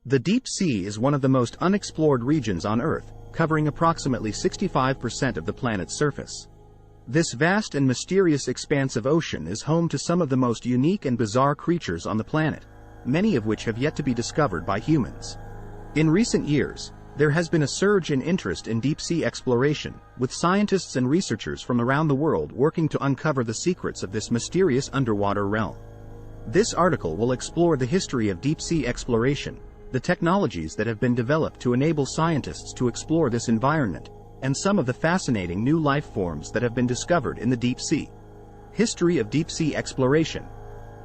The deep sea is one of the most unexplored regions on Earth, covering approximately 65% of the planet's surface. This vast and mysterious expanse of ocean is home to some of the most unique and bizarre creatures on the planet, many of which have yet to be discovered by humans. In recent years, there has been a surge in interest in deep-sea exploration, with scientists and researchers from around the world working to uncover the secrets of this mysterious underwater realm. This article will explore the history of deep-sea exploration, the technologies that have been developed to enable scientists to explore this environment, and some of the fascinating new life forms that have been discovered in the deep sea. History of deep-sea exploration.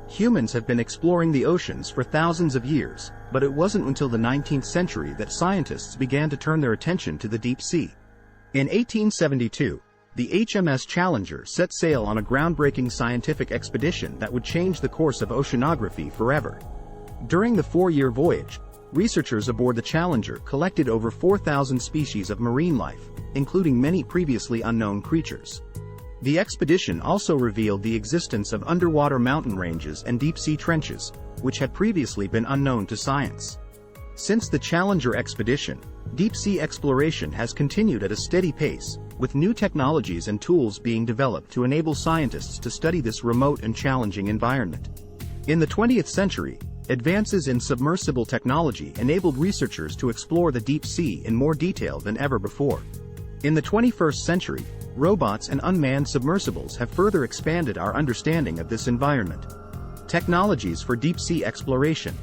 Humans have been exploring the oceans for thousands of years, but it wasn't until the 19th century that scientists began to turn their attention to the deep sea. In 1872, the HMS Challenger set sail on a groundbreaking scientific expedition that would change the course of oceanography forever. During the 4-year voyage, researchers aboard the Challenger collected over 4,000 species of marine life, including many previously unknown creatures. The expedition also revealed the existence of underwater mountain ranges and deep-sea trenches, which had previously been unknown to science. Since the Challenger expedition, deep-sea exploration has continued at a steady pace, with new technologies and tools being developed to enable scientists to study this remote and challenging environment. In the 20th century, advances in submersible technology enabled researchers to explore the deep sea in more detail than ever before. In the 21st century, robots and unmanned submersibles have further expanded our understanding of this environment. Technologies for deep-sea exploration.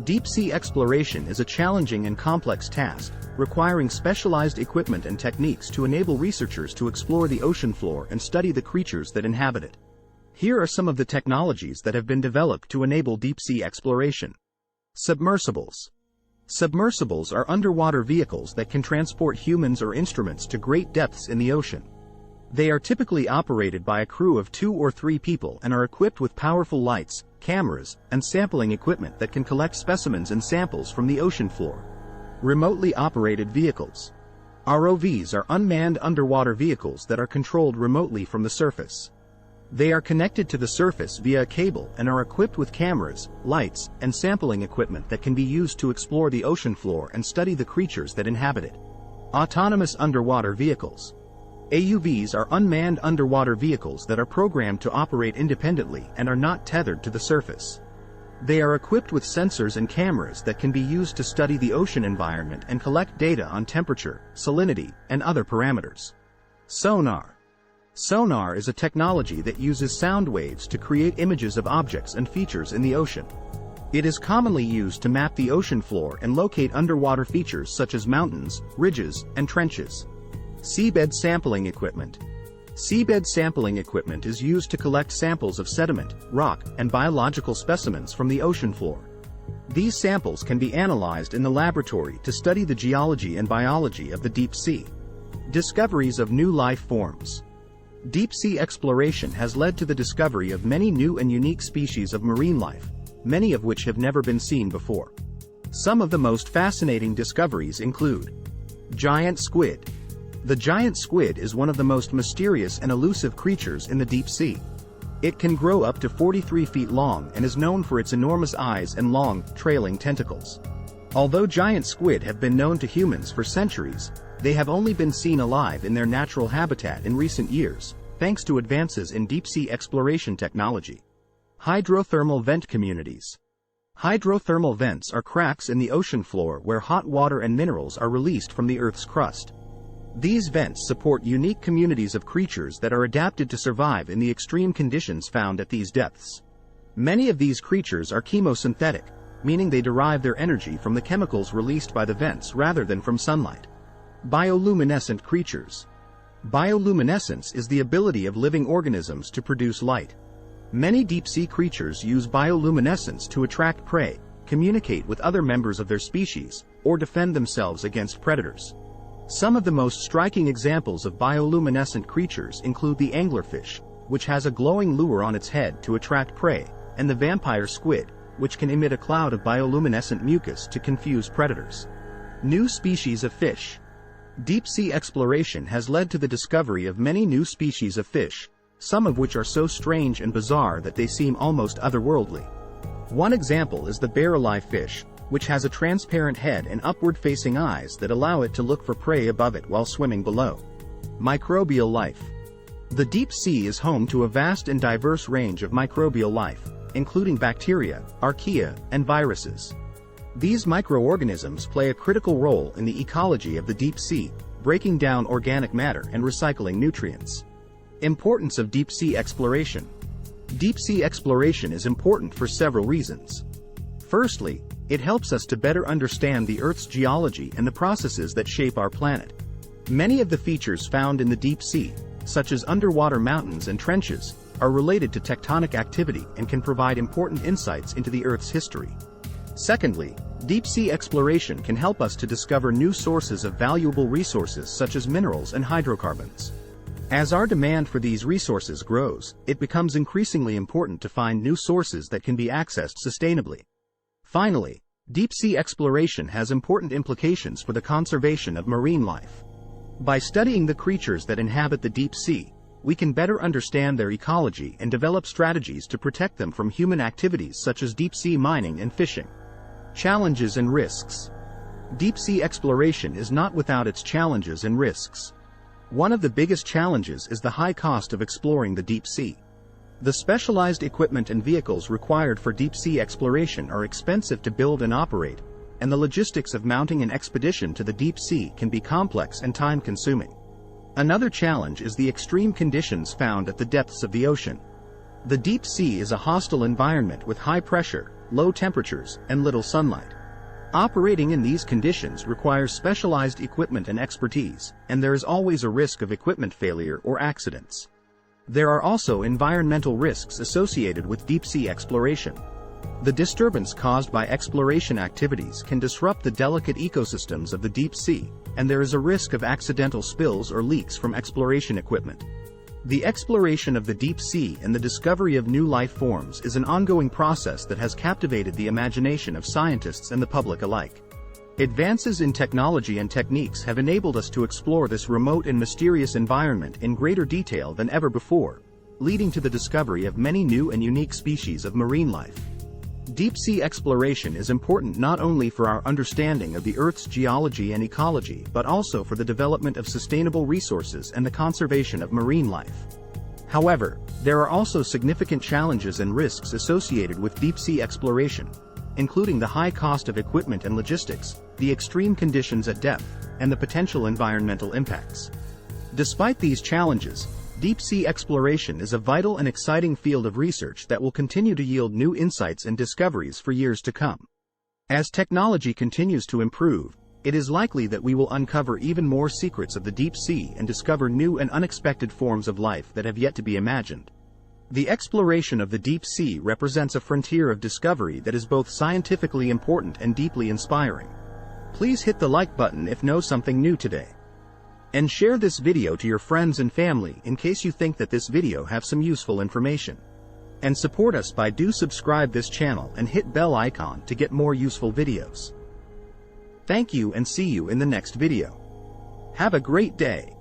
Deep-sea exploration is a challenging and complex task, requiring specialized equipment and techniques to enable researchers to explore the ocean floor and study the creatures that inhabit it. Here are some of the technologies that have been developed to enable deep-sea exploration. Submersibles. Submersibles are underwater vehicles that can transport humans or instruments to great depths in the ocean. They are typically operated by a crew of 2 or 3 people and are equipped with powerful lights, cameras, and sampling equipment that can collect specimens and samples from the ocean floor. Remotely operated vehicles. ROVs are unmanned underwater vehicles that are controlled remotely from the surface. They are connected to the surface via a cable and are equipped with cameras, lights, and sampling equipment that can be used to explore the ocean floor and study the creatures that inhabit it. Autonomous underwater vehicles. AUVs are unmanned underwater vehicles that are programmed to operate independently and are not tethered to the surface. They are equipped with sensors and cameras that can be used to study the ocean environment and collect data on temperature, salinity, and other parameters. Sonar. Sonar is a technology that uses sound waves to create images of objects and features in the ocean. It is commonly used to map the ocean floor and locate underwater features such as mountains, ridges, and trenches. Seabed sampling equipment. Seabed sampling equipment is used to collect samples of sediment, rock, and biological specimens from the ocean floor. These samples can be analyzed in the laboratory to study the geology and biology of the deep sea. Discoveries of new life forms. Deep-sea exploration has led to the discovery of many new and unique species of marine life, many of which have never been seen before. Some of the most fascinating discoveries include giant squid. The giant squid is one of the most mysterious and elusive creatures in the deep sea. It can grow up to 43 feet long and is known for its enormous eyes and long, trailing tentacles. Although giant squid have been known to humans for centuries, they have only been seen alive in their natural habitat in recent years, thanks to advances in deep-sea exploration technology. Hydrothermal vent communities. Hydrothermal vents are cracks in the ocean floor where hot water and minerals are released from the Earth's crust. These vents support unique communities of creatures that are adapted to survive in the extreme conditions found at these depths. Many of these creatures are chemosynthetic, meaning they derive their energy from the chemicals released by the vents rather than from sunlight. Bioluminescent creatures. Bioluminescence is the ability of living organisms to produce light. Many deep-sea creatures use bioluminescence to attract prey, communicate with other members of their species, or defend themselves against predators. Some of the most striking examples of bioluminescent creatures include the anglerfish, which has a glowing lure on its head to attract prey, and the vampire squid, which can emit a cloud of bioluminescent mucus to confuse predators. New species of fish. Deep-sea exploration has led to the discovery of many new species of fish, some of which are so strange and bizarre that they seem almost otherworldly. One example is the barrel-eye fish, which has a transparent head and upward-facing eyes that allow it to look for prey above it while swimming below. Microbial life. The deep sea is home to a vast and diverse range of microbial life, including bacteria, archaea, and viruses. These microorganisms play a critical role in the ecology of the deep sea, breaking down organic matter and recycling nutrients. Importance of deep sea exploration. Deep sea exploration is important for several reasons. Firstly, it helps us to better understand the Earth's geology and the processes that shape our planet. Many of the features found in the deep sea, such as underwater mountains and trenches, are related to tectonic activity and can provide important insights into the Earth's history. Secondly, deep sea exploration can help us to discover new sources of valuable resources such as minerals and hydrocarbons. As our demand for these resources grows, it becomes increasingly important to find new sources that can be accessed sustainably. Finally, deep-sea exploration has important implications for the conservation of marine life. By studying the creatures that inhabit the deep sea, we can better understand their ecology and develop strategies to protect them from human activities such as deep-sea mining and fishing. Challenges and risks. Deep-sea exploration is not without its challenges and risks. One of the biggest challenges is the high cost of exploring the deep sea. The specialized equipment and vehicles required for deep-sea exploration are expensive to build and operate, and the logistics of mounting an expedition to the deep sea can be complex and time-consuming. Another challenge is the extreme conditions found at the depths of the ocean. The deep sea is a hostile environment with high pressure, low temperatures, and little sunlight. Operating in these conditions requires specialized equipment and expertise, and there is always a risk of equipment failure or accidents. There are also environmental risks associated with deep-sea exploration. The disturbance caused by exploration activities can disrupt the delicate ecosystems of the deep sea, and there is a risk of accidental spills or leaks from exploration equipment. The exploration of the deep sea and the discovery of new life forms is an ongoing process that has captivated the imagination of scientists and the public alike. Advances in technology and techniques have enabled us to explore this remote and mysterious environment in greater detail than ever before, leading to the discovery of many new and unique species of marine life. Deep-sea exploration is important not only for our understanding of the Earth's geology and ecology but also for the development of sustainable resources and the conservation of marine life. However, there are also significant challenges and risks associated with deep-sea exploration, including the high cost of equipment and logistics, the extreme conditions at depth, and the potential environmental impacts. Despite these challenges, deep-sea exploration is a vital and exciting field of research that will continue to yield new insights and discoveries for years to come. As technology continues to improve, it is likely that we will uncover even more secrets of the deep sea and discover new and unexpected forms of life that have yet to be imagined. The exploration of the deep sea represents a frontier of discovery that is both scientifically important and deeply inspiring. Please hit the like button if you know something new today. And share this video to your friends and family in case you think that this video have some useful information. And support us by subscribe this channel and hit bell icon to get more useful videos. Thank you and see you in the next video. Have a great day.